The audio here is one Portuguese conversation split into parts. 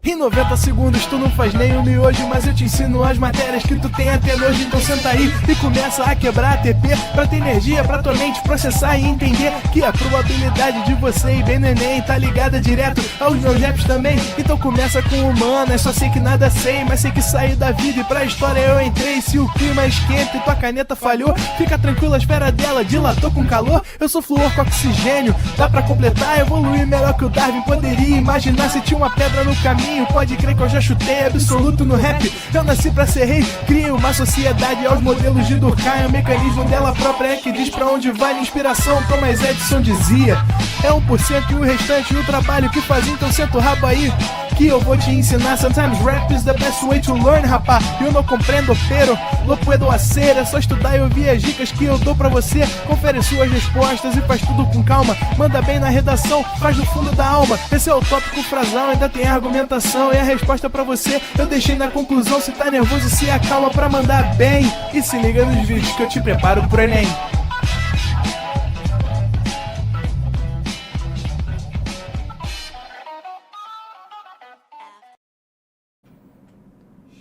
Em 90 segundos tu não faz nem um miojo, mas eu te ensino as matérias que tu tem até hoje. Então senta aí e começa a quebrar ATP pra ter energia pra tua mente processar e entender que a probabilidade de você ir bem no Enem tá ligada direto aos meus raps também. Então começa com humanas, só sei que nada sei, mas sei que saí da vida e pra história eu entrei. Se o clima esquenta e tua caneta falhou, fica tranquila, a esfera dela dilatou com calor. Eu sou flúor com oxigênio, dá pra completar, evoluir melhor que o Darwin poderia imaginar. Se tinha uma pedra no caminho, pode crer que eu já chutei absoluto no rap. Eu nasci pra ser rei, crio uma sociedade aos modelos de Durkheim. O mecanismo dela própria é que diz pra onde vai a inspiração. Thomas Edison dizia, é 1% e o restante o trabalho que fazia. Então senta o rabo aí que eu vou te ensinar. Sometimes rap is the best way to learn, rapá. Eu não compreendo, pero lo puedo hacer. É só estudar e ouvir as dicas que eu dou pra você. Confere suas respostas e faz tudo com calma. Manda bem na redação, faz do fundo da alma. Esse é o tópico frasal, ainda tem argumentação. E a resposta pra você eu deixei na conclusão. Se tá nervoso, se acalma pra mandar bem. E se liga nos vídeos que eu te preparo pro Enem.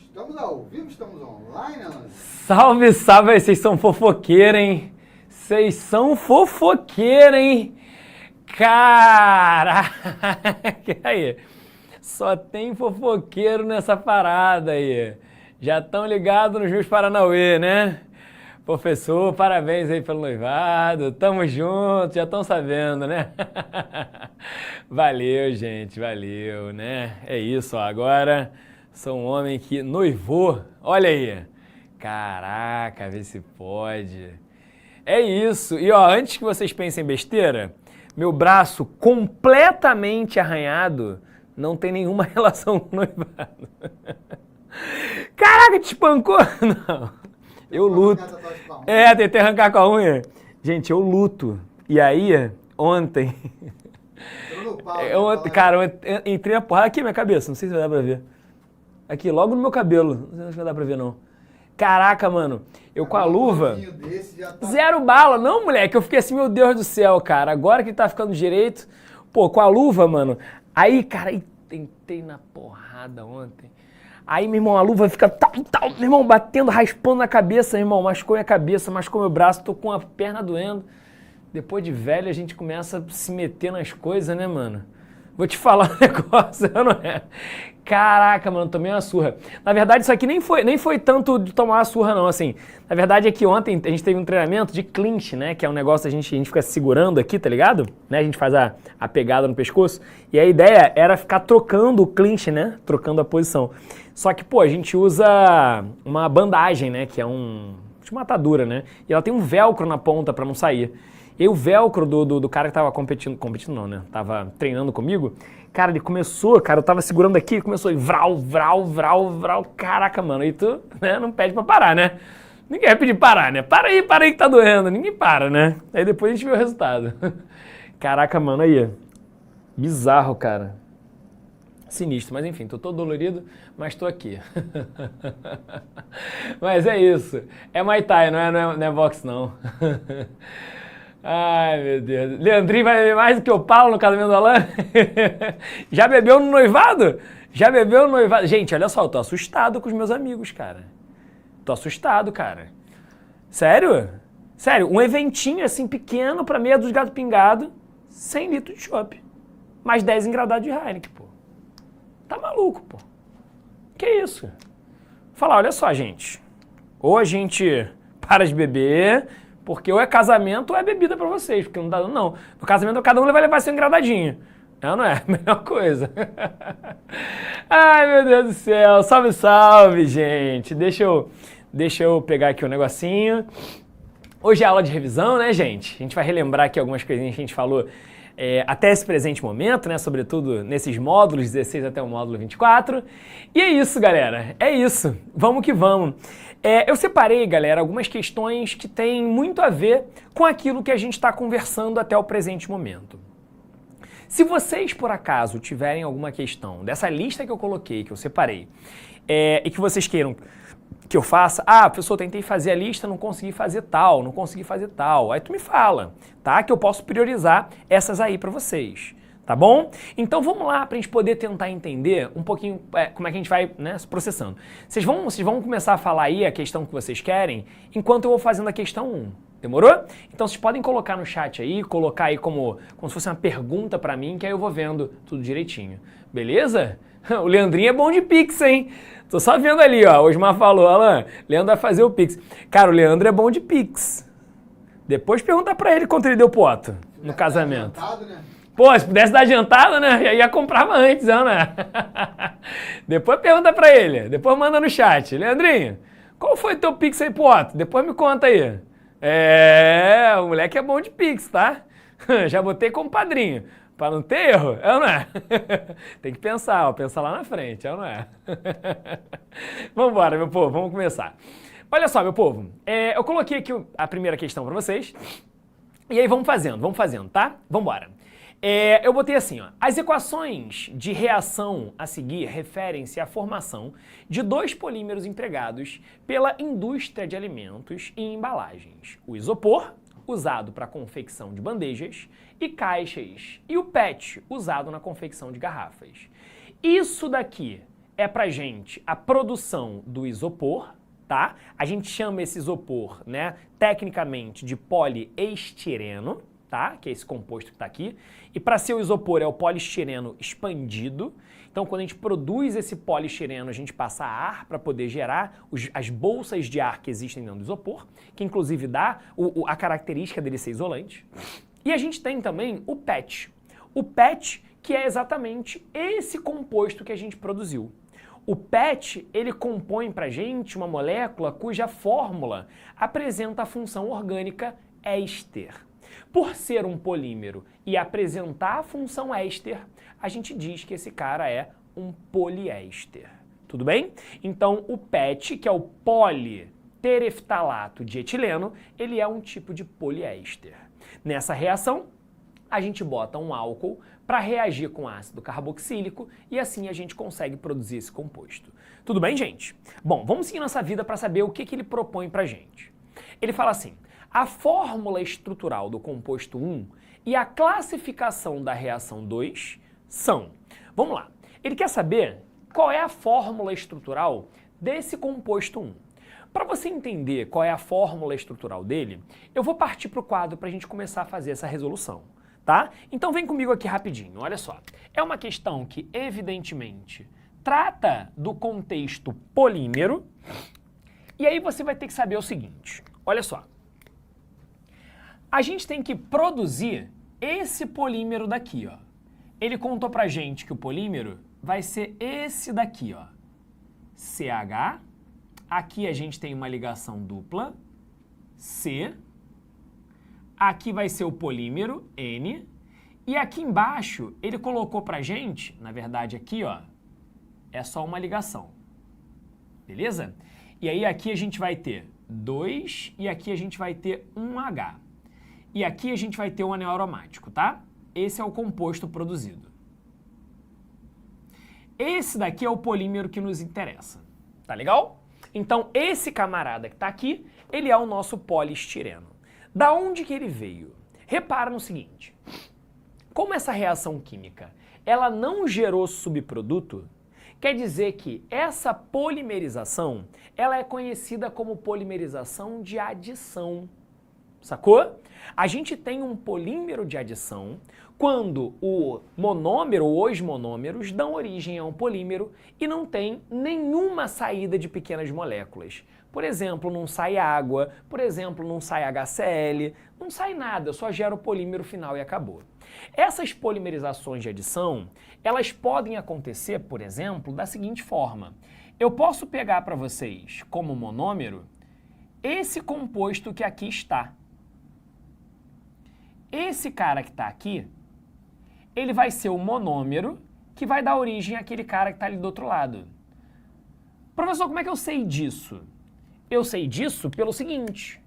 Estamos ao vivo, estamos online, Alan? Salve, salve, vocês são fofoqueiros, hein? Vocês são fofoqueiros, hein? Caraca, aí, só tem fofoqueiro nessa parada aí. Já estão ligados nos meus Paranauê, né? Professor, parabéns aí pelo noivado, tamo junto, já estão sabendo, né? Valeu, gente, valeu, né? É isso, ó, agora sou um homem que noivou, olha aí. Caraca, vê se pode. É isso, e ó, antes que vocês pensem besteira, meu braço completamente arranhado não tem nenhuma relação com o noivado. Caraca, te espancou? Não. Eu luto. Tentei arrancar com a unha. Gente, eu luto. E aí, ontem... Cara, eu entrei na porrada. Aqui minha cabeça, não sei se vai dar pra ver. Aqui, logo no meu cabelo. Não sei se vai dar pra ver, não. Caraca, mano. Eu com a luva... Zero bala. Não, moleque. Eu fiquei assim, meu Deus do céu, cara. Agora que tá ficando direito... Pô, com a luva, mano. Aí, cara, tentei na porrada ontem. Aí, meu irmão, a luva fica tal, meu irmão, batendo, raspando na cabeça, meu irmão, machucou minha cabeça, machucou meu braço, tô com a perna doendo. Depois de velho, a gente começa a se meter nas coisas, né, mano? Vou te falar um negócio, não é? Caraca, mano, tomei uma surra. Na verdade, isso aqui nem foi tanto de tomar uma surra, não, assim. Na verdade é que ontem a gente teve um treinamento de clinch, né? Que é um negócio a gente fica segurando aqui, tá ligado? Né? A gente faz a pegada no pescoço. E a ideia era ficar trocando o clinch, né? Trocando a posição. Só que, pô, a gente usa uma bandagem, né? Que é tipo uma atadura, né? E ela tem um velcro na ponta pra não sair. E o velcro do cara que tava competindo não, né? Tava treinando comigo. Cara, ele começou, cara, eu tava segurando aqui, ele começou a vral, vral, vral, vral. Caraca, mano, e tu, né, não pede pra parar, né? Ninguém vai pedir parar, né? Para aí que tá doendo. Ninguém para, né? Aí depois a gente vê o resultado. Caraca, mano, aí. Bizarro, cara. Sinistro, mas enfim, tô todo dolorido, mas tô aqui. Mas é isso. É Muay Thai, não é boxe, não. Ai, meu Deus. Leandrinho vai beber mais do que o Paulo no casamento do Alan? Já bebeu no noivado? Já bebeu no noivado? Gente, olha só, eu tô assustado com os meus amigos, cara. Tô assustado, cara. Sério? Sério, um eventinho assim pequeno pra meia dos gatos pingados, 100 litros de chopp. Mais 10 engradados de Heineken, pô. Tá maluco, pô. Que isso? Falar, olha só, gente. Ou a gente para de beber... Porque ou é casamento ou é bebida pra vocês, porque não dá, não. No casamento cada um vai levar seu engradadinho. Não é? A melhor coisa. Ai, meu Deus do céu. Salve, salve, gente. Deixa eu pegar aqui um negocinho. Hoje é aula de revisão, né, gente? A gente vai relembrar aqui algumas coisinhas que a gente falou até esse presente momento, né? Sobretudo nesses módulos 16 até o módulo 24. E é isso, galera. É isso. Vamos que vamos. Eu separei, galera, algumas questões que têm muito a ver com aquilo que a gente está conversando até o presente momento. Se vocês, por acaso, tiverem alguma questão dessa lista que eu coloquei, que eu separei, e que vocês queiram que eu faça? Ah, professor, tentei fazer a lista, não consegui fazer tal, não consegui fazer tal. Aí tu me fala, tá? Que eu posso priorizar essas aí para vocês. Tá bom? Então vamos lá para a gente poder tentar entender um pouquinho como é que a gente vai, né, se processando. Vocês vão começar a falar aí a questão que vocês querem, enquanto eu vou fazendo a questão 1. Demorou? Então vocês podem colocar no chat aí, colocar aí como se fosse uma pergunta para mim, que aí eu vou vendo tudo direitinho. Beleza? O Leandrinho é bom de Pix, hein? Tô só vendo ali, ó. O Osmar falou, Alan, Leandro vai fazer o Pix. Cara, o Leandro é bom de Pix. Depois pergunta para ele quanto ele deu pro Otto no casamento. Né? Pô, se pudesse dar adiantado, né? Já comprava antes, né? Depois pergunta pra ele. Depois manda no chat. Leandrinho, qual foi o teu Pix aí pro Otto? Depois me conta aí. O moleque é bom de Pix, tá? Já botei como padrinho. Pra não ter erro, é ou não é? Tem que pensar, ó. Pensa lá na frente, é ou não é? Vambora, meu povo. Vamos começar. Olha só, meu povo. Eu coloquei aqui a primeira questão pra vocês. E aí vamos fazendo, tá? Vambora. Eu botei assim, ó. As equações de reação a seguir referem-se à formação de dois polímeros empregados pela indústria de alimentos e embalagens. O isopor, usado para a confecção de bandejas e caixas, e o PET, usado na confecção de garrafas. Isso daqui é pra gente a produção do isopor, tá? A gente chama esse isopor, né, tecnicamente de poliestireno, tá? Que é esse composto que está aqui. E para ser o isopor é o poliestireno expandido. Então, quando a gente produz esse poliestireno, a gente passa ar para poder gerar as bolsas de ar que existem dentro do isopor, que inclusive dá a característica dele ser isolante. E a gente tem também o PET. O PET, que é exatamente esse composto que a gente produziu. O PET, ele compõe para a gente uma molécula cuja fórmula apresenta a função orgânica éster. Por ser um polímero e apresentar a função éster, a gente diz que esse cara é um poliéster. Tudo bem? Então, o PET, que é o politereftalato de etileno, ele é um tipo de poliéster. Nessa reação, a gente bota um álcool para reagir com ácido carboxílico e assim a gente consegue produzir esse composto. Tudo bem, gente? Bom, vamos seguir nossa vida para saber o que ele propõe para a gente. Ele fala assim: a fórmula estrutural do composto 1 e a classificação da reação 2 são... Vamos lá. Ele quer saber qual é a fórmula estrutural desse composto 1. Para você entender qual é a fórmula estrutural dele, eu vou partir para o quadro para a gente começar a fazer essa resolução, tá? Então vem comigo aqui rapidinho, olha só. É uma questão que, evidentemente, trata do contexto polímero, e aí você vai ter que saber o seguinte, olha só. A gente tem que produzir esse polímero daqui, ó. Ele contou pra gente que o polímero vai ser esse daqui, ó. CH. Aqui a gente tem uma ligação dupla, C. Aqui vai ser o polímero, N. E aqui embaixo ele colocou pra gente, na verdade aqui, ó, é só uma ligação. Beleza? E aí aqui a gente vai ter 2 e aqui a gente vai ter um H. E aqui a gente vai ter um anel aromático, tá? Esse é o composto produzido. Esse daqui é o polímero que nos interessa. Tá legal? Então, esse camarada que tá aqui, ele é o nosso poliestireno. Da onde que ele veio? Repara no seguinte. Como essa reação química, ela não gerou subproduto, quer dizer que essa polimerização, ela é conhecida como polimerização de adição. Sacou? A gente tem um polímero de adição quando o monômero ou os monômeros dão origem a um polímero e não tem nenhuma saída de pequenas moléculas. Por exemplo, não sai água, por exemplo, não sai HCl, não sai nada, só gera o polímero final e acabou. Essas polimerizações de adição, elas podem acontecer, por exemplo, da seguinte forma. Eu posso pegar para vocês como monômero esse composto que aqui está. Esse cara que está aqui, ele vai ser o monômero que vai dar origem àquele cara que está ali do outro lado. Professor, como é que eu sei disso? Eu sei disso pelo seguinte.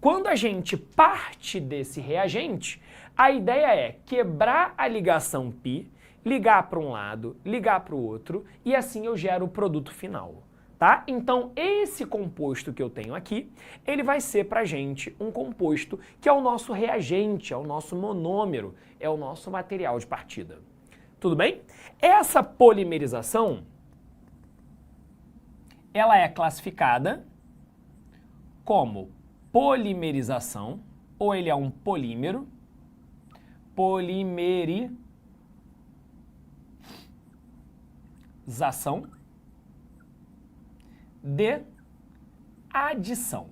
Quando a gente parte desse reagente, a ideia é quebrar a ligação π, ligar para um lado, ligar para o outro, e assim eu gero o produto final. tá? Então, esse composto que eu tenho aqui, ele vai ser pra gente um composto que é o nosso reagente, é o nosso monômero, é o nosso material de partida. Tudo bem? Essa polimerização, ela é classificada como polimerização, ou ele é um polímero, polimerização de adição.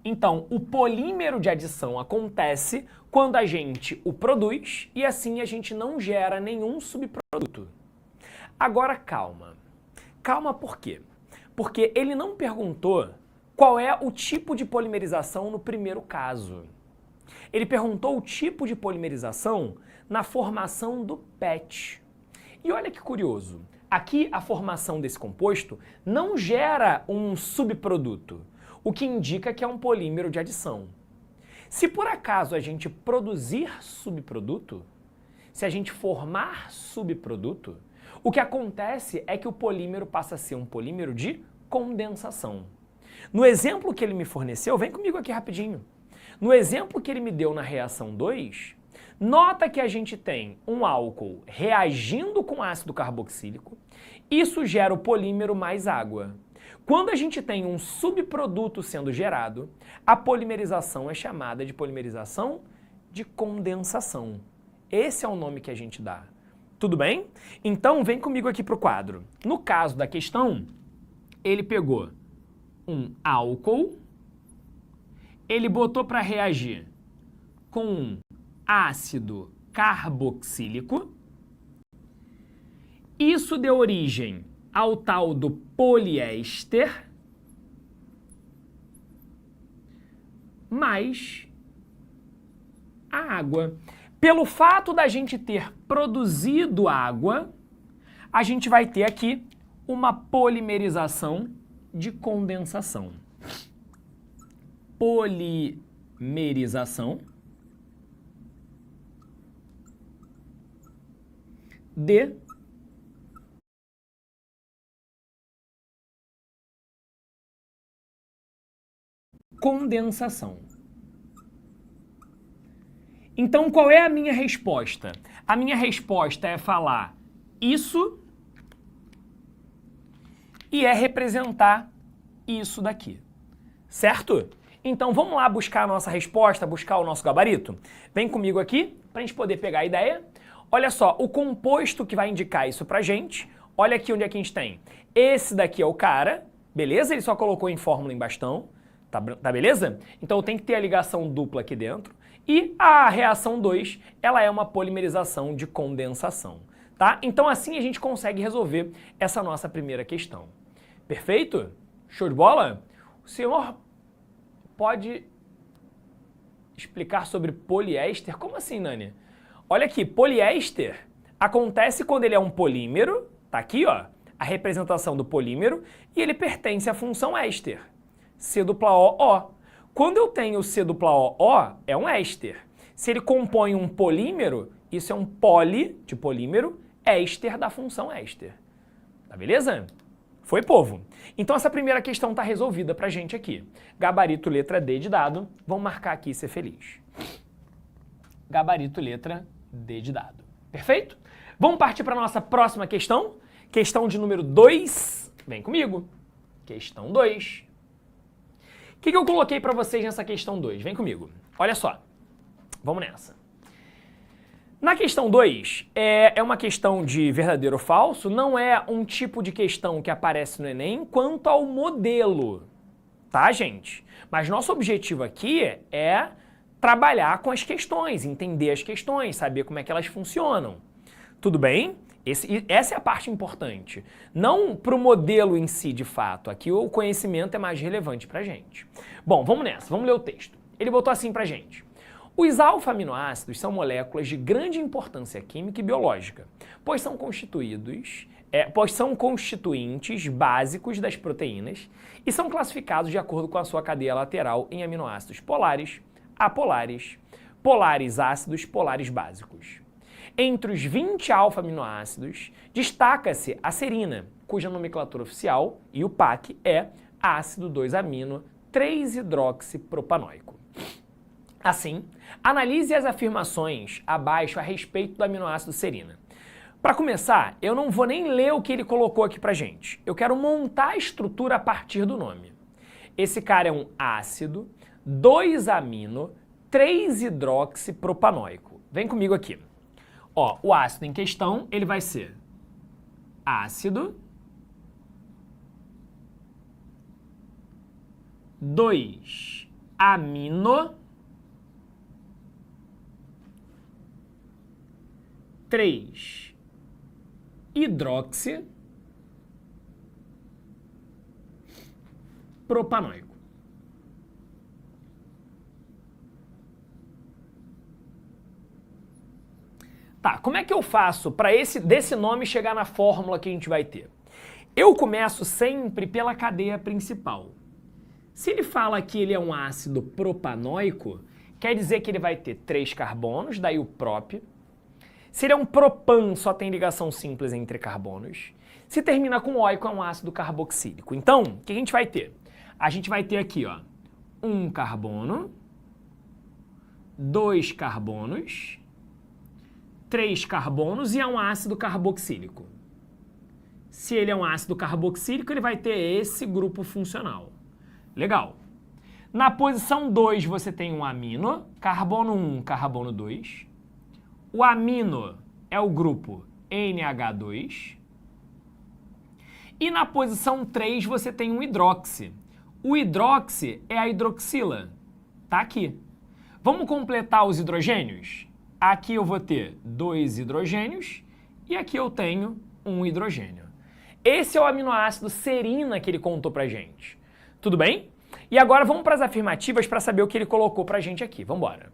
Então, o polímero de adição acontece quando a gente o produz e assim a gente não gera nenhum subproduto. Agora, calma. Calma por quê? Porque ele não perguntou qual é o tipo de polimerização no primeiro caso. Ele perguntou o tipo de polimerização na formação do PET. E olha que curioso. Aqui, a formação desse composto não gera um subproduto, o que indica que é um polímero de adição. Se por acaso a gente produzir subproduto, se a gente formar subproduto, o que acontece é que o polímero passa a ser um polímero de condensação. No exemplo que ele me forneceu, vem comigo aqui rapidinho. No exemplo que ele me deu na reação 2, nota que a gente tem um álcool reagindo com ácido carboxílico, isso gera o polímero mais água. Quando a gente tem um subproduto sendo gerado, a polimerização é chamada de polimerização de condensação. Esse é o nome que a gente dá. Tudo bem? Então, vem comigo aqui para o quadro. No caso da questão, ele pegou um álcool, ele botou para reagir com um ácido carboxílico. Isso deu origem ao tal do poliéster mais a água. Pelo fato da gente ter produzido água, a gente vai ter aqui uma polimerização de condensação. Polimerização de condensação. Então, qual é a minha resposta? A minha resposta é falar isso e é representar isso daqui. Certo? Então, vamos lá buscar a nossa resposta, buscar o nosso gabarito? Vem comigo aqui, para a gente poder pegar a ideia. Olha só, o composto que vai indicar isso pra gente, olha aqui onde é que a gente tem. Esse daqui é o cara, beleza? Ele só colocou em fórmula em bastão, tá beleza? Então, tem que ter a ligação dupla aqui dentro. E a reação 2, ela é uma polimerização de condensação, tá? Então, assim a gente consegue resolver essa nossa primeira questão. Perfeito? Show de bola? O senhor pode explicar sobre poliéster? Como assim, Nani? Olha aqui, poliéster acontece quando ele é um polímero, tá aqui, ó, a representação do polímero, e ele pertence à função éster, C-O-O. Quando eu tenho C-O-O, é um éster. Se ele compõe um polímero, isso é um poli de polímero, éster da função éster. Tá beleza? Foi, povo? Então essa primeira questão está resolvida pra gente aqui. Gabarito letra D de dado. Vamos marcar aqui e ser feliz. Gabarito letra D de dado. Perfeito? Vamos partir para a nossa próxima questão. Questão de número 2. Vem comigo. Questão 2. O que eu coloquei para vocês nessa questão 2? Vem comigo. Olha só. Vamos nessa. Na questão 2, é uma questão de verdadeiro ou falso, não é um tipo de questão que aparece no Enem quanto ao modelo, tá, gente? Mas nosso objetivo aqui é trabalhar com as questões, entender as questões, saber como é que elas funcionam. Tudo bem? Essa é a parte importante. Não para o modelo em si, de fato. Aqui o conhecimento é mais relevante para a gente. Bom, vamos nessa. Vamos ler o texto. Ele botou assim para a gente. Os alfa-aminoácidos são moléculas de grande importância química e biológica, pois são constituintes básicos das proteínas e são classificados de acordo com a sua cadeia lateral em aminoácidos polares, apolares, polares ácidos, polares básicos. Entre os 20 alfa-aminoácidos, destaca-se a serina, cuja nomenclatura oficial, e o PAC, é ácido 2-amino 3-hidroxipropanoico. Assim, analise as afirmações abaixo a respeito do aminoácido serina. Para começar, eu não vou nem ler o que ele colocou aqui pra gente. Eu quero montar a estrutura a partir do nome. Esse cara é um ácido 2-amino 3-hidroxipropanoico. Vem comigo aqui. Ó, o ácido em questão, ele vai ser ácido 2-amino 3-hidroxipropanoico. Tá, como é que eu faço para desse nome chegar na fórmula que a gente vai ter? Eu começo sempre pela cadeia principal. Se ele fala que ele é um ácido propanoico, quer dizer que ele vai ter 3 carbonos, daí o prop. Se ele é um propan, só tem ligação simples entre carbonos. Se termina com oico, é um ácido carboxílico. Então, o que a gente vai ter? A gente vai ter aqui, ó, 1 carbono, 2 carbonos, 3 carbonos e é um ácido carboxílico. Se ele é um ácido carboxílico, ele vai ter esse grupo funcional. Legal. Na posição 2 você tem um amino, carbono 1, carbono 2. O amino é o grupo NH2. E na posição 3 você tem um hidroxi. O hidroxi é a hidroxila. Tá aqui. Vamos completar os hidrogênios? Aqui eu vou ter 2 hidrogênios e aqui eu tenho um hidrogênio. Esse é o aminoácido serina que ele contou pra gente. Tudo bem? E agora vamos para as afirmativas para saber o que ele colocou pra gente aqui. Vamos embora.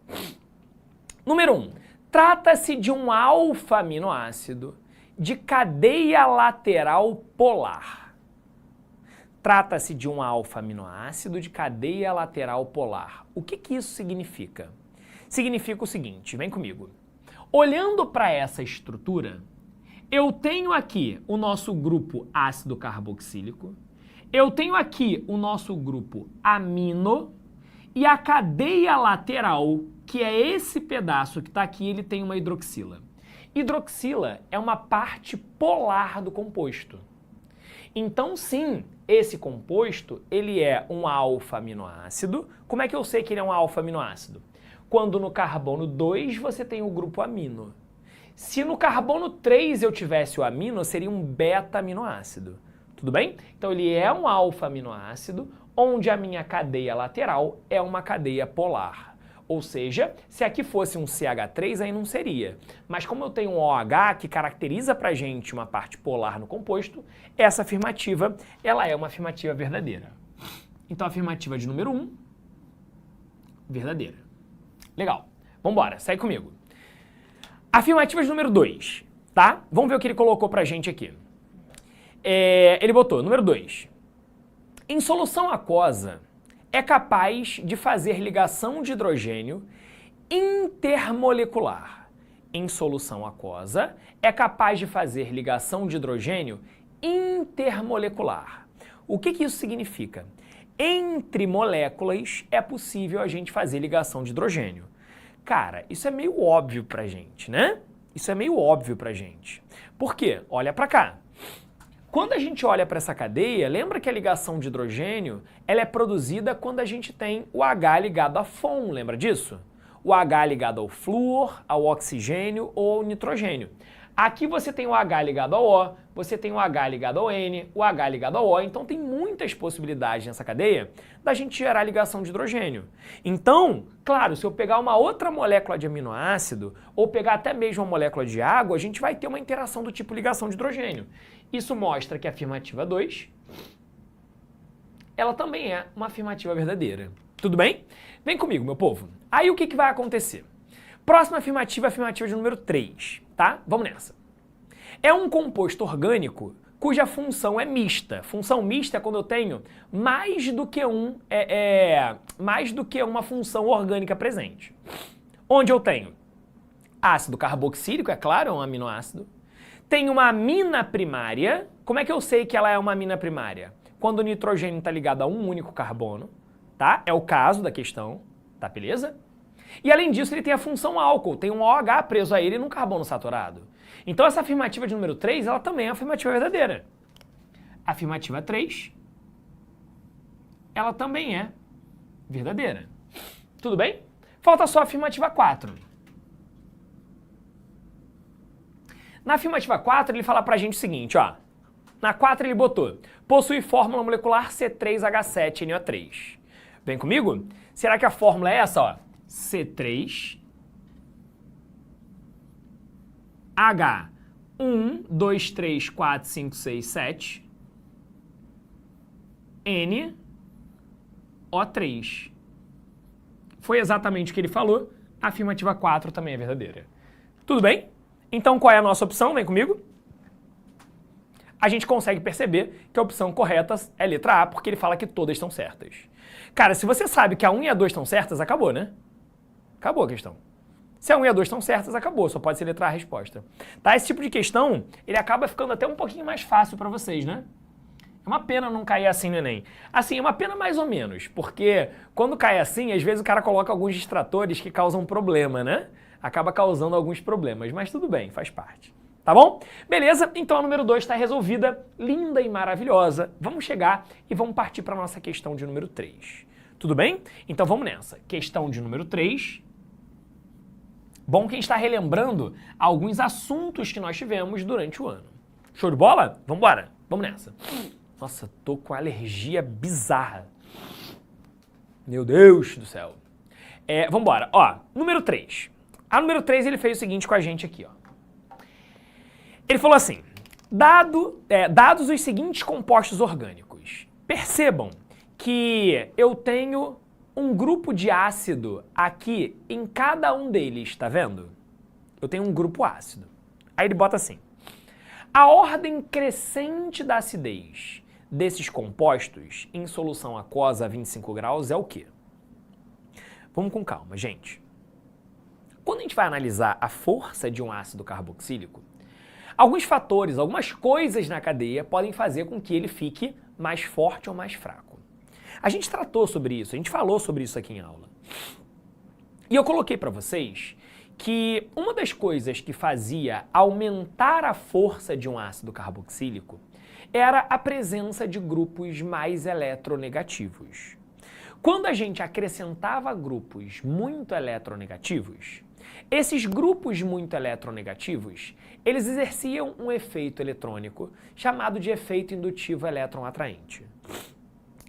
Número 1. Trata-se de um alfa-aminoácido de cadeia lateral polar. Trata-se de um alfa-aminoácido de cadeia lateral polar. O que isso significa? Significa o seguinte, vem comigo. Olhando para essa estrutura, eu tenho aqui o nosso grupo ácido carboxílico, eu tenho aqui o nosso grupo amino e a cadeia lateral, que é esse pedaço que está aqui, ele tem uma hidroxila. Hidroxila é uma parte polar do composto. Então, sim, esse composto, ele é um alfa-aminoácido. Como é que eu sei que ele é um alfa-aminoácido? Quando no carbono 2 você tem o grupo amino. Se no carbono 3 eu tivesse o amino, seria um beta-aminoácido. Tudo bem? Então ele é um alfa-aminoácido, onde a minha cadeia lateral é uma cadeia polar. Ou seja, se aqui fosse um CH3, aí não seria. Mas como eu tenho um OH que caracteriza pra gente uma parte polar no composto, essa afirmativa, ela é uma afirmativa verdadeira. Então a afirmativa de número 1, verdadeira. Legal. Vambora, segue comigo. Afirmativa de número 2, tá? Vamos ver o que ele colocou pra gente aqui. Ele botou, número 2. Em solução aquosa, é capaz de fazer ligação de hidrogênio intermolecular. Em solução aquosa, é capaz de fazer ligação de hidrogênio intermolecular. O que isso significa? Entre moléculas é possível a gente fazer ligação de hidrogênio. Cara, isso é meio óbvio pra gente, né? Isso é meio óbvio pra gente. Por quê? Olha pra cá. Quando a gente olha para essa cadeia, lembra que a ligação de hidrogênio ela é produzida quando a gente tem o H ligado a FON, lembra disso? O H ligado ao flúor, ao oxigênio ou ao nitrogênio. Aqui você tem o H ligado ao O, você tem o H ligado ao N, o H ligado ao O, então tem muitas possibilidades nessa cadeia da gente gerar ligação de hidrogênio. Então, claro, se eu pegar uma outra molécula de aminoácido ou pegar até mesmo uma molécula de água, a gente vai ter uma interação do tipo ligação de hidrogênio. Isso mostra que a afirmativa 2, ela também é uma afirmativa verdadeira. Tudo bem? Vem comigo, meu povo. Aí o que vai acontecer? Próxima afirmativa, afirmativa de número 3, tá? Vamos nessa. É um composto orgânico cuja função é mista. Função mista é quando eu tenho mais do que uma função orgânica presente. Onde eu tenho ácido carboxílico, é claro, é um aminoácido. Tem uma amina primária Como é que eu sei que ela é uma amina primária? Quando o nitrogênio está ligado a um único carbono, tá? É o caso da questão, tá, beleza? E além disso, ele tem a função álcool, tem um OH preso a ele num carbono saturado. Então essa afirmativa de número 3, ela também é uma afirmativa verdadeira. A afirmativa 3, ela também é verdadeira. Tudo bem? Falta só a afirmativa 4. Na afirmativa 4, ele fala pra gente o seguinte, ó. Na 4 ele botou, possui fórmula molecular C3H7NO3. Vem comigo? Será que a fórmula é essa, ó? C3H1, 2, 3, 4, 5, 6, 7, NO3. Foi exatamente o que ele falou, a afirmativa 4 também é verdadeira. Tudo bem? Então qual é a nossa opção? Vem comigo. A gente consegue perceber que a opção correta é a letra A, porque ele fala que todas estão certas. Cara, se você sabe que a 1 e a 2 estão certas, acabou, né? Acabou a questão. Se a 1 e a 2 estão certas, acabou, só pode ser letra A a resposta. Tá? Esse tipo de questão, ele acaba ficando até um pouquinho mais fácil para vocês, né? É uma pena não cair assim no Enem. Assim, é uma pena mais ou menos, porque quando cai assim, às vezes o cara coloca alguns distratores que causam problema, né? Acaba causando alguns problemas, mas tudo bem, faz parte. Tá bom? Beleza? Então a número 2 está resolvida, linda e maravilhosa. Vamos chegar e vamos partir para a nossa questão de número 3. Tudo bem? Então vamos nessa. Questão de número 3. Bom que a gente está relembrando alguns assuntos que nós tivemos durante o ano. Show de bola? Vamos embora. Vamos nessa. Nossa, tô com alergia bizarra. Meu Deus do céu. Vamos embora. Ó, número 3. A número 3 ele fez o seguinte com a gente aqui, ó. Ele falou assim, dados os seguintes compostos orgânicos, percebam que eu tenho um grupo de ácido aqui em cada um deles, tá vendo? Eu tenho um grupo ácido. Aí ele bota assim, a ordem crescente da acidez desses compostos em solução aquosa a 25 graus é o quê? Vamos com calma, gente. Quando a gente vai analisar a força de um ácido carboxílico, alguns fatores, algumas coisas na cadeia podem fazer com que ele fique mais forte ou mais fraco. A gente tratou sobre isso, a gente falou sobre isso aqui em aula. E eu coloquei para vocês que uma das coisas que fazia aumentar a força de um ácido carboxílico era a presença de grupos mais eletronegativos. Quando a gente acrescentava grupos muito eletronegativos, esses grupos muito eletronegativos, eles exerciam um efeito eletrônico chamado de efeito indutivo elétron atraente.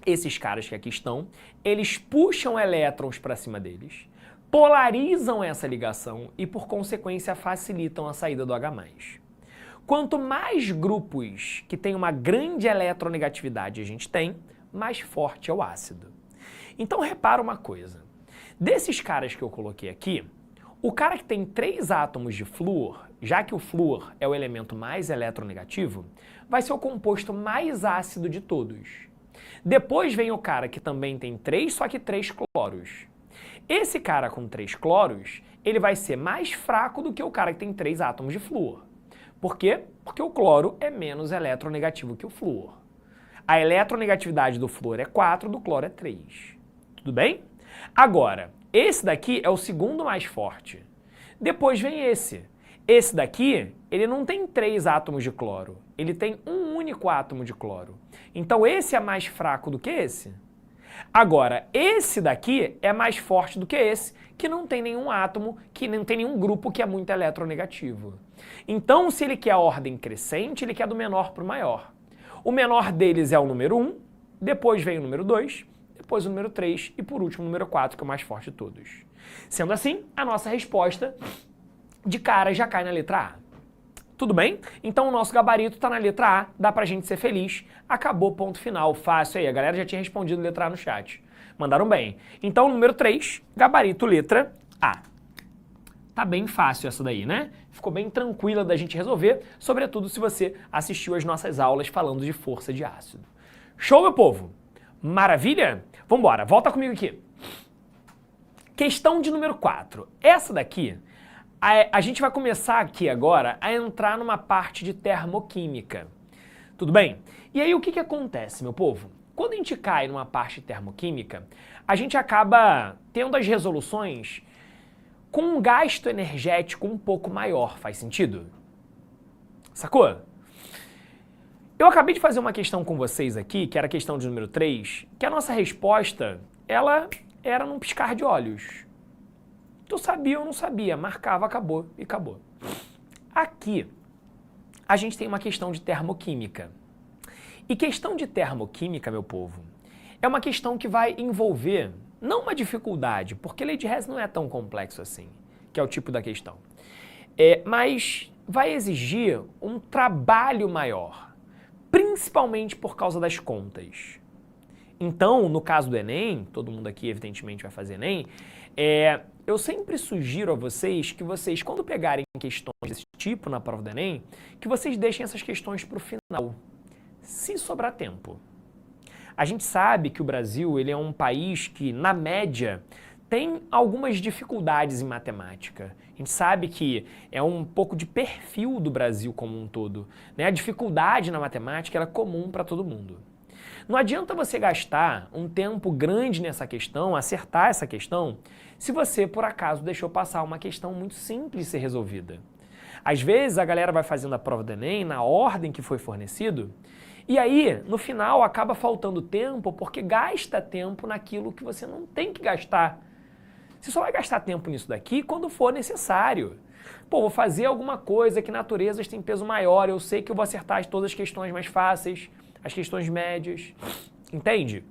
Esses caras que aqui estão, eles puxam elétrons para cima deles, polarizam essa ligação e, por consequência, facilitam a saída do H+. Quanto mais grupos que têm uma grande eletronegatividade a gente tem, mais forte é o ácido. Então, repara uma coisa. Desses caras que eu coloquei aqui, o cara que tem 3 átomos de flúor, já que o flúor é o elemento mais eletronegativo, vai ser o composto mais ácido de todos. Depois vem o cara que também tem 3, só que 3 cloros. Esse cara com 3 cloros, ele vai ser mais fraco do que o cara que tem 3 átomos de flúor. Por quê? Porque o cloro é menos eletronegativo que o flúor. A eletronegatividade do flúor é 4, do cloro é 3. Tudo bem? Agora, esse daqui é o segundo mais forte. Depois vem esse. Esse daqui, ele não tem 3 átomos de cloro. Ele tem um único átomo de cloro. Então esse é mais fraco do que esse. Agora, esse daqui é mais forte do que esse, que não tem nenhum átomo, que não tem nenhum grupo que é muito eletronegativo. Então, se ele quer a ordem crescente, ele quer do menor para o maior. O menor deles é o número 1, depois vem o número 2, depois o número 3 e por último o número 4, que é o mais forte de todos. Sendo assim, a nossa resposta de cara já cai na letra A. Tudo bem? Então o nosso gabarito está na letra A, dá pra gente ser feliz. Acabou, ponto final, fácil aí. A galera já tinha respondido letra A no chat. Mandaram bem. Então número 3, gabarito letra A. Tá bem fácil essa daí, né? Ficou bem tranquila da gente resolver, sobretudo se você assistiu às nossas aulas falando de força de ácido. Show, meu povo? Maravilha? Vambora, volta comigo aqui. Questão de número 4. Essa daqui, a gente vai começar aqui agora a entrar numa parte de termoquímica. Tudo bem? E aí o que acontece, meu povo? Quando a gente cai numa parte termoquímica, a gente acaba tendo as resoluções com um gasto energético um pouco maior. Faz sentido? Sacou? Eu acabei de fazer uma questão com vocês aqui, que era a questão de número 3, que a nossa resposta, ela era num piscar de olhos. Tu sabia ou não sabia, marcava, acabou e acabou. Aqui, a gente tem uma questão de termoquímica. E questão de termoquímica, meu povo, é uma questão que vai envolver, não uma dificuldade, porque lei de Hess não é tão complexo assim, que é o tipo da questão, mas vai exigir um trabalho maior, principalmente por causa das contas. Então, no caso do Enem, todo mundo aqui evidentemente vai fazer Enem, eu sempre sugiro a vocês que vocês, quando pegarem questões desse tipo na prova do Enem, que vocês deixem essas questões para o final, se sobrar tempo. A gente sabe que o Brasil ele é um país que, na média, tem algumas dificuldades em matemática. A gente sabe que é um pouco de perfil do Brasil como um todo, né? A dificuldade na matemática ela é comum para todo mundo. Não adianta você gastar um tempo grande nessa questão, acertar essa questão, se você, por acaso, deixou passar uma questão muito simples de ser resolvida. Às vezes, a galera vai fazendo a prova do Enem na ordem que foi fornecido, e aí, no final, acaba faltando tempo porque gasta tempo naquilo que você não tem que gastar. Você só vai gastar tempo nisso daqui quando for necessário. Pô, vou fazer alguma coisa que naturezas tem peso maior, eu sei que eu vou acertar todas as questões mais fáceis, as questões médias, entende?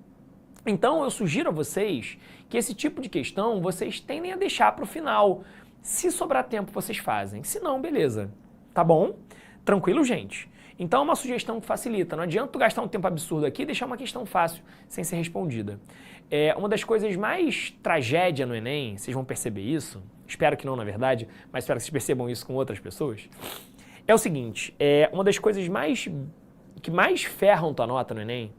Então, eu sugiro a vocês que esse tipo de questão vocês tendem a deixar para o final. Se sobrar tempo, vocês fazem. Se não, beleza. Tá bom? Tranquilo, gente? Então é uma sugestão que facilita. Não adianta tu gastar um tempo absurdo aqui e deixar uma questão fácil sem ser respondida. Uma das coisas mais tragédia no Enem, vocês vão perceber isso, espero que não na verdade, mas espero que vocês percebam isso com outras pessoas, é o seguinte, uma das coisas que mais ferram tua nota no Enem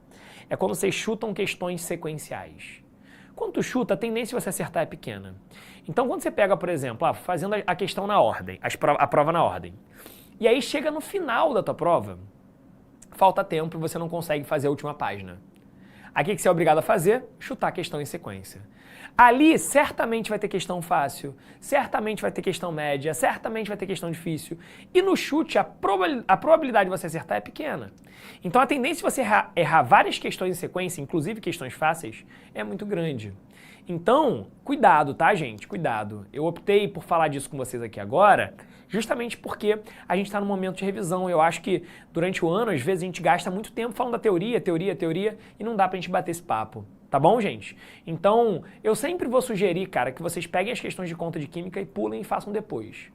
é quando vocês chutam questões sequenciais. Quando tu chuta, a tendência de você acertar é pequena. Então quando você pega, por exemplo, fazendo a questão na ordem, a prova na ordem, e aí chega no final da tua prova, falta tempo e você não consegue fazer a última página. Aqui o que você é obrigado a fazer? Chutar a questão em sequência. Ali certamente vai ter questão fácil, certamente vai ter questão média, certamente vai ter questão difícil. E no chute a probabilidade de você acertar é pequena. Então a tendência de você errar várias questões em sequência, inclusive questões fáceis, é muito grande. Então, cuidado, tá, gente? Cuidado. Eu optei por falar disso com vocês aqui agora, justamente porque a gente está no momento de revisão. Eu acho que durante o ano, às vezes, a gente gasta muito tempo falando da teoria, e não dá pra gente bater esse papo. Tá bom, gente? Então, eu sempre vou sugerir, cara, que vocês peguem as questões de conta de química e pulem e façam depois.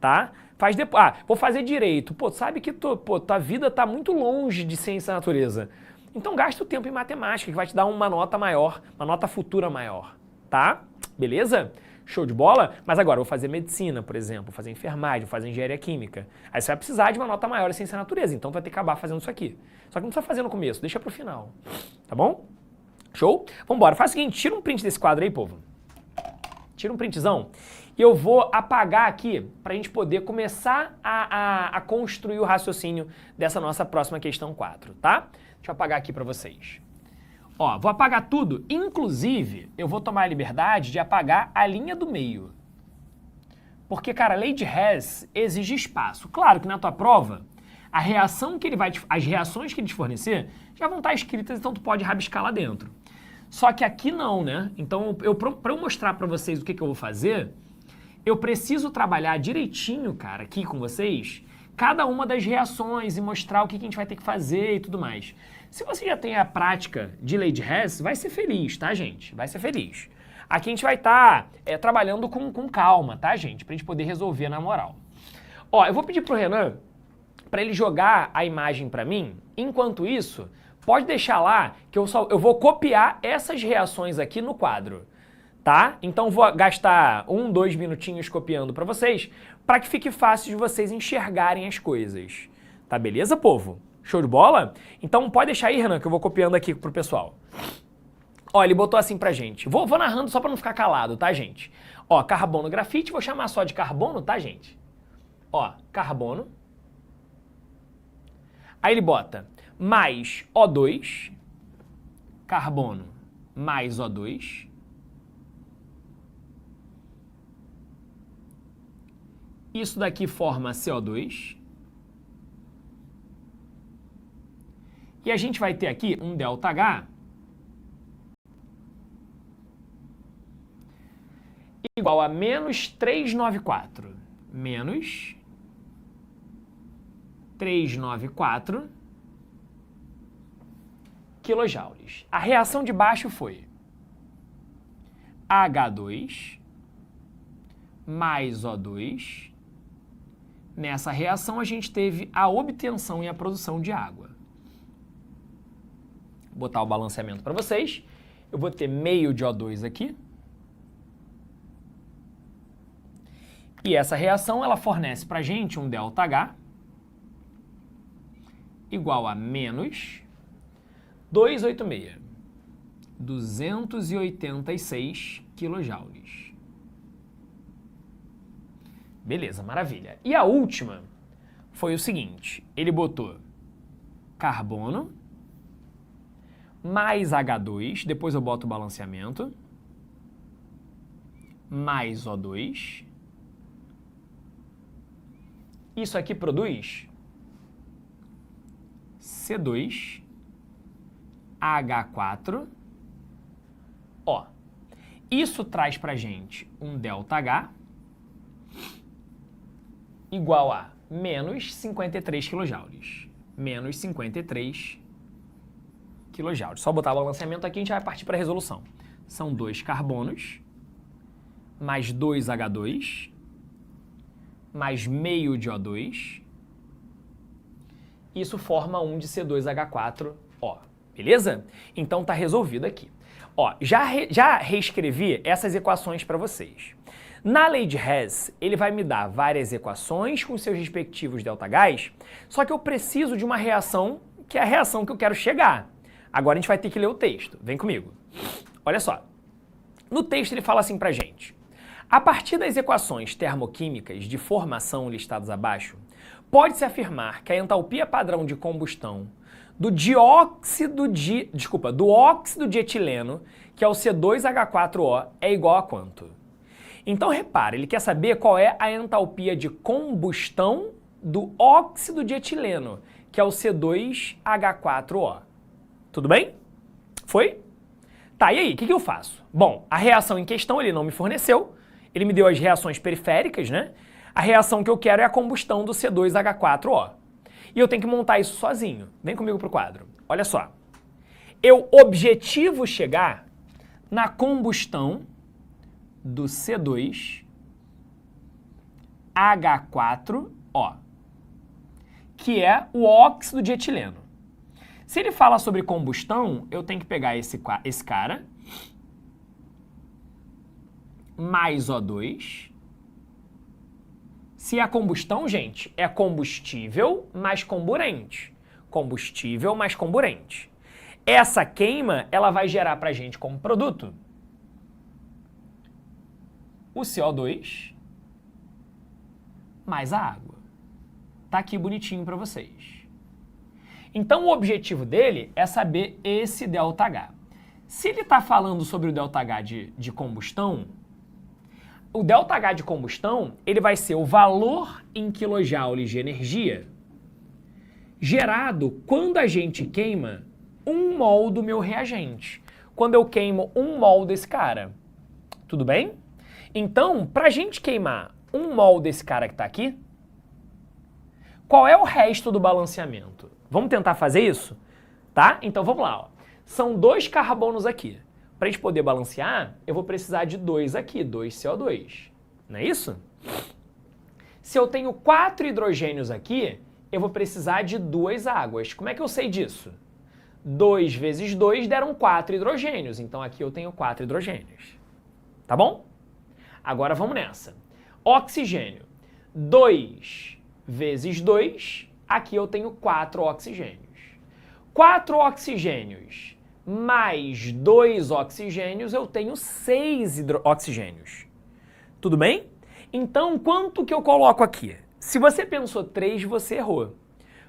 Tá? Faz depois. Vou fazer direito. Pô, sabe que tua vida tá muito longe de ciência da natureza. Então gasta o tempo em matemática, que vai te dar uma nota maior, uma nota futura maior, tá? Beleza? Show de bola? Mas agora, eu vou fazer medicina, por exemplo, vou fazer enfermagem, vou fazer engenharia química. Aí você vai precisar de uma nota maior em ciência da natureza, então vai ter que acabar fazendo isso aqui. Só que não precisa fazer no começo, deixa pro final, tá bom? Show? Vambora, faz o seguinte, tira um print desse quadro aí, povo. Tira um printzão. E eu vou apagar aqui pra gente poder começar a construir o raciocínio dessa nossa próxima questão 4, tá? Deixa eu apagar aqui pra vocês. Ó, vou apagar tudo, inclusive eu vou tomar a liberdade de apagar a linha do meio. Porque, cara, a lei de Hess exige espaço. Claro que na tua prova, as reações que ele te fornecer já vão estar escritas, então tu pode rabiscar lá dentro. Só que aqui não, né? Então, pra eu mostrar pra vocês o que eu vou fazer, eu preciso trabalhar direitinho, cara, aqui com vocês, cada uma das reações e mostrar o que a gente vai ter que fazer e tudo mais. Se você já tem a prática de lei de Hess, vai ser feliz, tá, gente? Vai ser feliz. Aqui a gente vai estar trabalhando com calma, tá, gente? Pra gente poder resolver na moral. Ó, eu vou pedir pro Renan pra ele jogar a imagem pra mim. Enquanto isso, pode deixar lá que eu vou copiar essas reações aqui no quadro, tá? Então vou gastar 2 minutinhos copiando pra vocês, pra que fique fácil de vocês enxergarem as coisas. Tá beleza, povo? Show de bola? Então pode deixar aí, Renan, que eu vou copiando aqui pro pessoal. Ó, ele botou assim pra gente. Vou narrando só pra não ficar calado, tá, gente? Ó, carbono, grafite, vou chamar só de carbono, tá, gente? Ó, carbono. Aí ele bota mais O2, carbono mais O2, isso daqui forma CO2, e a gente vai ter aqui um ΔH igual a menos 394, menos 394 quilojoules. A reação de baixo foi H2 mais O2. Nessa reação, a gente teve a obtenção e a produção de água. Vou botar o balanceamento para vocês. Eu vou ter meio de O2 aqui. E essa reação, ela fornece para a gente um ΔH igual a menos 286 quilojoules. Beleza, maravilha. E a última foi o seguinte, ele botou carbono mais H2, depois eu boto o balanceamento, mais O2. Isso aqui produz C2, H4, O. Isso traz pra gente um ΔH igual a menos 53 quilojoules. Menos 53 quilojoules. Só botar o balanceamento aqui, a gente vai partir para a resolução. São 2 carbonos, mais 2 H2, mais meio de O2. Isso forma 1 de C2H4O. Beleza? Então tá resolvido aqui. Ó, já reescrevi essas equações para vocês. Na lei de Hess, ele vai me dar várias equações com seus respectivos ΔHs, só que eu preciso de uma reação que é a reação que eu quero chegar. Agora a gente vai ter que ler o texto. Vem comigo. Olha só. No texto ele fala assim pra gente. A partir das equações termoquímicas de formação listadas abaixo, pode-se afirmar que a entalpia padrão de combustão do óxido de etileno, que é o C2H4O, é igual a quanto? Então, repara, ele quer saber qual é a entalpia de combustão do óxido de etileno, que é o C2H4O. Tudo bem? Foi? Tá, e aí, o que eu faço? Bom, a reação em questão ele não me forneceu, ele me deu as reações periféricas, né? A reação que eu quero é a combustão do C2H4O. E eu tenho que montar isso sozinho. Vem comigo pro quadro. Olha só. Eu objetivo chegar na combustão do C2H4O, que é o óxido de etileno. Se ele fala sobre combustão, eu tenho que pegar esse cara, mais O2. Se é combustão, gente, é combustível mais comburente. Combustível mais comburente. Essa queima, ela vai gerar pra gente como produto o CO2 mais a água. Tá aqui bonitinho para vocês. Então o objetivo dele é saber esse ΔH. Se ele está falando sobre o ΔH de combustão, o ΔH de combustão ele vai ser o valor em quilojoules de energia gerado quando a gente queima 1 mol do meu reagente. Quando eu queimo 1 mol desse cara. Tudo bem? Então, para a gente queimar 1 mol desse cara que está aqui, qual é o resto do balanceamento? Vamos tentar fazer isso? Tá? Então vamos lá. Ó. São 2 carbonos aqui. Para a gente poder balancear, eu vou precisar de 2 aqui, 2 CO2. Não é isso? Se eu tenho 4 hidrogênios aqui, eu vou precisar de 2 águas. Como é que eu sei disso? 2 vezes 2 deram 4 hidrogênios. Então aqui eu tenho 4 hidrogênios. Tá bom? Agora vamos nessa. Oxigênio. 2 vezes 2, aqui eu tenho 4 oxigênios. 4 oxigênios mais 2 oxigênios, eu tenho 6 oxigênios. Tudo bem? Então, quanto que eu coloco aqui? Se você pensou 3, você errou.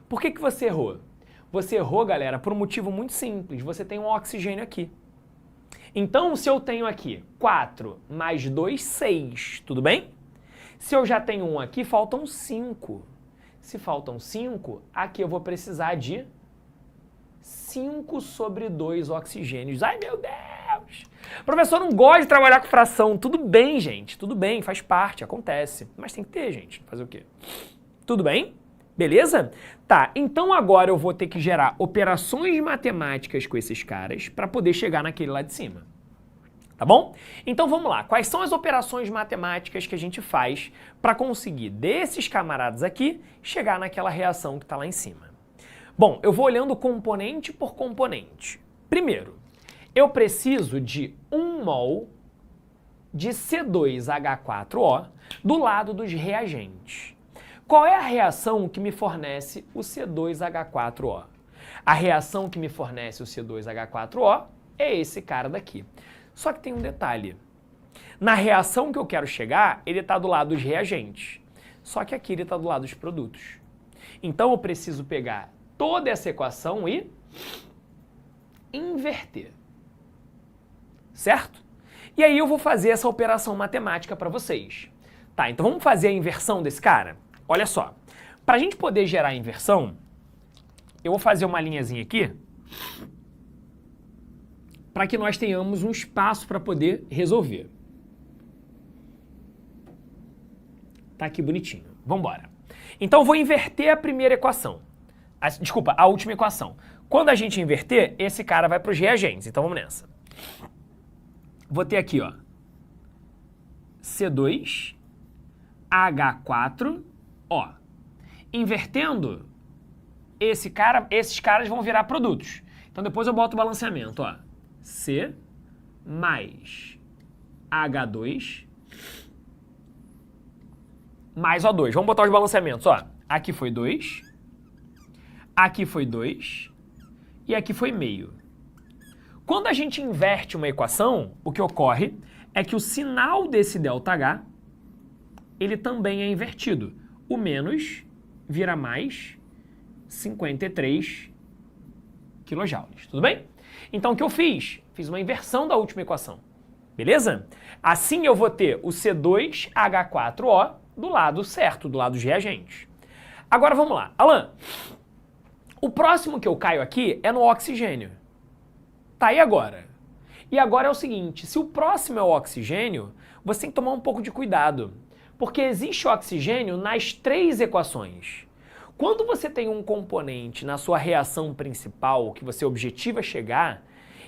Por que você errou? Você errou, galera, por um motivo muito simples. Você tem um oxigênio aqui. Então, se eu tenho aqui 4 mais 2, 6, tudo bem? Se eu já tenho 1 aqui, faltam 5. Se faltam 5, aqui eu vou precisar de 5 sobre 2 oxigênios. Ai, meu Deus! O professor não gosta de trabalhar com fração. Tudo bem, gente. Tudo bem, faz parte, acontece. Mas tem que ter, gente. Fazer o quê? Tudo bem? Beleza? Tá, então agora eu vou ter que gerar operações matemáticas com esses caras para poder chegar naquele lá de cima. Tá bom? Então vamos lá. Quais são as operações matemáticas que a gente faz para conseguir desses camaradas aqui chegar naquela reação que está lá em cima? Bom, eu vou olhando componente por componente. Primeiro, eu preciso de 1 mol de C2H4O do lado dos reagentes. Qual é a reação que me fornece o C2H4O? A reação que me fornece o C2H4O é esse cara daqui. Só que tem um detalhe. Na reação que eu quero chegar, ele está do lado dos reagentes. Só que aqui ele está do lado dos produtos. Então eu preciso pegar toda essa equação e inverter. Certo? E aí eu vou fazer essa operação matemática para vocês. Tá, então vamos fazer a inversão desse cara? Olha só, para a gente poder gerar a inversão, eu vou fazer uma linhazinha aqui para que nós tenhamos um espaço para poder resolver. Tá aqui bonitinho. Vamos embora. Então eu vou inverter a primeira equação. Desculpa, a última equação. Quando a gente inverter, esse cara vai para os reagentes. Então vamos nessa. Vou ter aqui, ó, C2H4O. Invertendo, esses caras vão virar produtos. Então depois eu boto o balanceamento, ó. C mais H2 mais O2. Vamos botar os balanceamentos, ó. Aqui foi 2, aqui foi 2 e aqui foi meio. Quando a gente inverte uma equação, o que ocorre é que o sinal desse ΔH, ele também é invertido. O menos vira mais 53 kJ. Tudo bem? Então o que eu fiz? Fiz uma inversão da última equação. Beleza? Assim eu vou ter o C2H4O do lado certo, do lado dos reagentes. Agora vamos lá. Alan, o próximo que eu caio aqui é no oxigênio. Tá, e agora? E agora é o seguinte, se o próximo é o oxigênio, você tem que tomar um pouco de cuidado, porque existe oxigênio nas 3 equações. Quando você tem um componente na sua reação principal, que você objetiva chegar,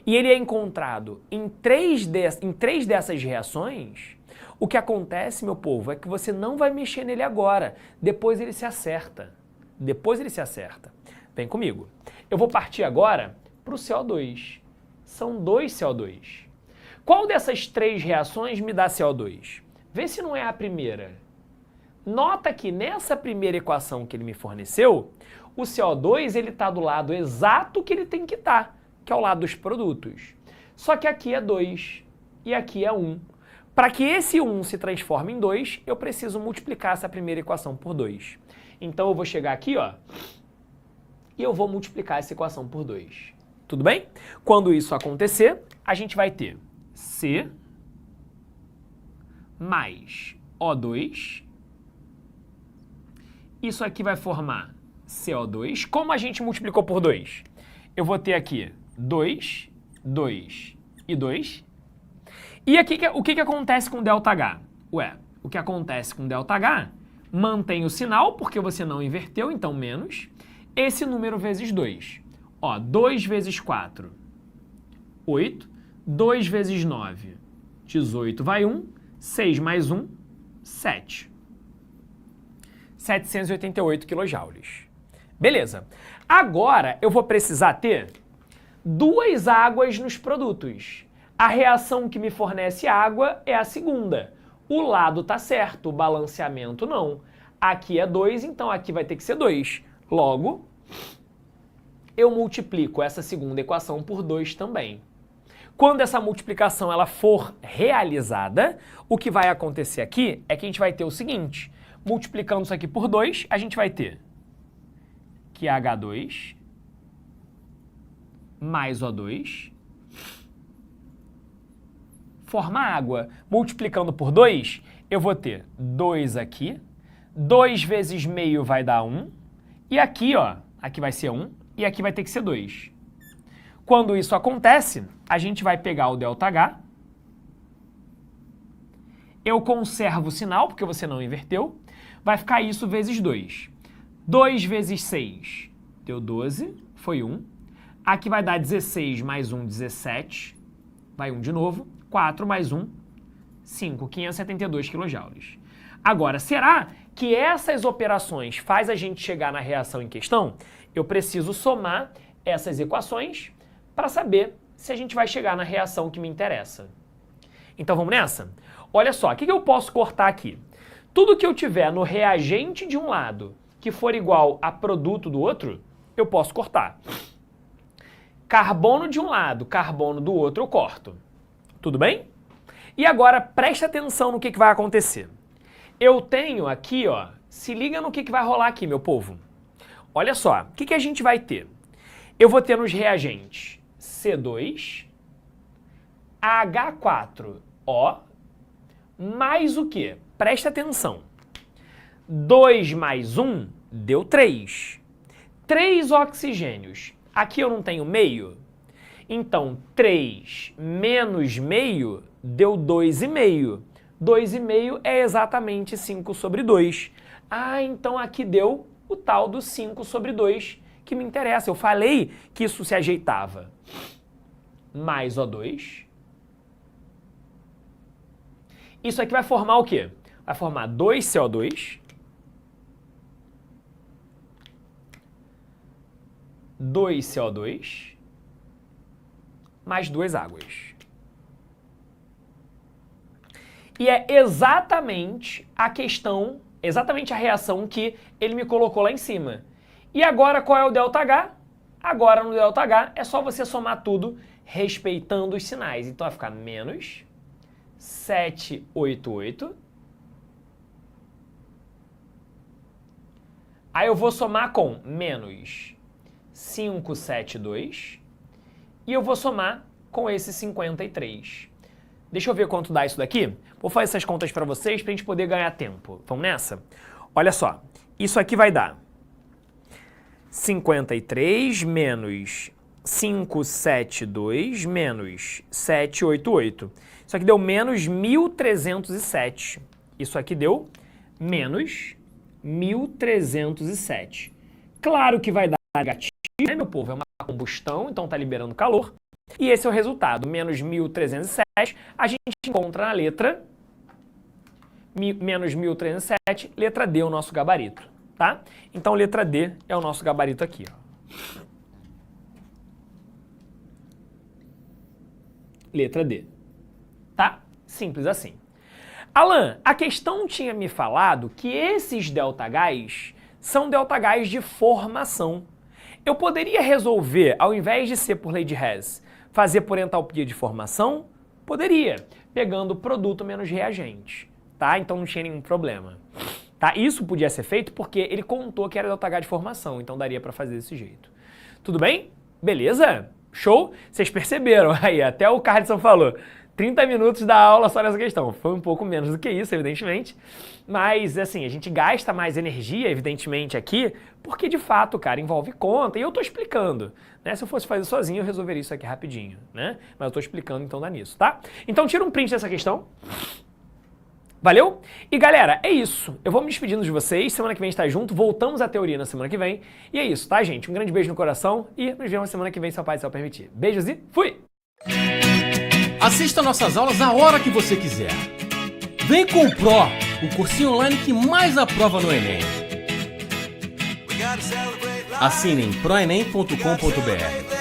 e ele é encontrado em 3 dessas reações, o que acontece, meu povo, é que você não vai mexer nele agora, depois ele se acerta. Depois ele se acerta. Vem comigo. Eu vou partir agora para o CO2. São 2 CO2. Qual dessas 3 reações me dá CO2? Vê se não é a primeira. Nota que nessa primeira equação que ele me forneceu, o CO2 ele está do lado exato que ele tem que estar, que é ao lado dos produtos. Só que aqui é 2 e aqui é 1. Para que esse 1 se transforme em 2, eu preciso multiplicar essa primeira equação por 2. Então eu vou chegar aqui, ó, e eu vou multiplicar essa equação por 2. Tudo bem? Quando isso acontecer, a gente vai ter C mais O2. Isso aqui vai formar CO2. Como a gente multiplicou por 2? Eu vou ter aqui 2, 2 e 2. E aqui, o que acontece com ΔH? Ué, o que acontece com ΔH mantém o sinal, porque você não inverteu, então menos, esse número vezes 2. Ó, 2 vezes 4, 8. 2 vezes 9, 18 vai 1. 6 mais 1, 7. 788 kJ. Beleza. Agora eu vou precisar ter 2 águas nos produtos. A reação que me fornece água é a segunda. O lado tá certo, o balanceamento não. Aqui é 2, então aqui vai ter que ser 2. Logo, eu multiplico essa segunda equação por 2 também. Quando essa multiplicação ela for realizada, o que vai acontecer aqui é que a gente vai ter o seguinte, multiplicando isso aqui por 2, a gente vai ter que H2 mais O2 forma água. Multiplicando por 2, eu vou ter 2 aqui. 2 vezes meio vai dar 1. E aqui, ó, aqui vai ser 1 e aqui vai ter que ser 2. Quando isso acontece, a gente vai pegar o ΔH. Eu conservo o sinal, porque você não inverteu. Vai ficar isso vezes 2. 2 vezes 6 deu 12, foi 1. Aqui vai dar 16 mais 1, 17. Vai 1 de novo. 4 mais 1, 5, 572 kJ. Agora, será que essas operações faz a gente chegar na reação em questão? Eu preciso somar essas equações para saber se a gente vai chegar na reação que me interessa. Então vamos nessa? Olha só, o que eu posso cortar aqui? Tudo que eu tiver no reagente de um lado que for igual a produto do outro, eu posso cortar. Carbono de um lado, carbono do outro, eu corto. Tudo bem? E agora presta atenção no que vai acontecer. Eu tenho aqui, ó, se liga no que vai rolar aqui, meu povo. Olha só, o que a gente vai ter? Eu vou ter nos reagentes C2, H4O, mais o quê? Presta atenção. 2 mais 1 deu 3. 3 oxigênios. Aqui eu não tenho meio. Então, 3 menos meio deu 2,5. 2,5 é exatamente 5 sobre 2. Ah, então aqui deu o tal do 5 sobre 2 que me interessa. Eu falei que isso se ajeitava. Mais O2. Isso aqui vai formar o quê? Vai formar 2CO2. 2CO2. Mais 2 águas. E é exatamente a questão, exatamente a reação que ele me colocou lá em cima. E agora qual é o ΔH? Agora no ΔH é só você somar tudo respeitando os sinais. Então vai ficar menos 788. Aí eu vou somar com menos 572. E eu vou somar com esse 53. Deixa eu ver quanto dá isso daqui. Vou fazer essas contas para vocês para a gente poder ganhar tempo. Vamos nessa? Olha só, isso aqui vai dar 53 menos 572 menos 788. Isso aqui deu menos 1.307. Isso aqui deu menos 1.307. Claro que vai dar negativo, né, meu povo? É uma combustão, então está liberando calor. E esse é o resultado, menos 1.307, a gente encontra na letra menos 1.307, letra D é o nosso gabarito, tá? Então letra D é o nosso gabarito aqui, ó. Letra D, tá? Simples assim. Alan, a questão tinha me falado que esses ΔHs são ΔHs de formação. Eu poderia resolver, ao invés de ser por lei de Hess, fazer por entalpia de formação? Poderia, pegando produto menos reagente, tá? Então não tinha nenhum problema. Tá? Isso podia ser feito porque ele contou que era ΔH de formação, então daria para fazer desse jeito. Tudo bem? Beleza? Show? Vocês perceberam aí, até o Carlson falou, 30 minutos da aula só nessa questão. Foi um pouco menos do que isso, evidentemente. Mas, assim, a gente gasta mais energia, evidentemente, aqui, porque, de fato, cara, envolve conta. E eu tô explicando, né? Se eu fosse fazer sozinho, eu resolveria isso aqui rapidinho, né? Mas eu tô explicando, então dá nisso, tá? Então, tira um print dessa questão. Valeu? E, galera, é isso. Eu vou me despedindo de vocês. Semana que vem a gente tá junto. Voltamos à teoria na semana que vem. E é isso, tá, gente? Um grande beijo no coração e nos vemos semana que vem, se o Pai do Céu permitir. Beijos e fui! Assista nossas aulas a hora que você quiser. Vem com o Pro, o cursinho online que mais aprova no Enem. Assinem proenem.com.br.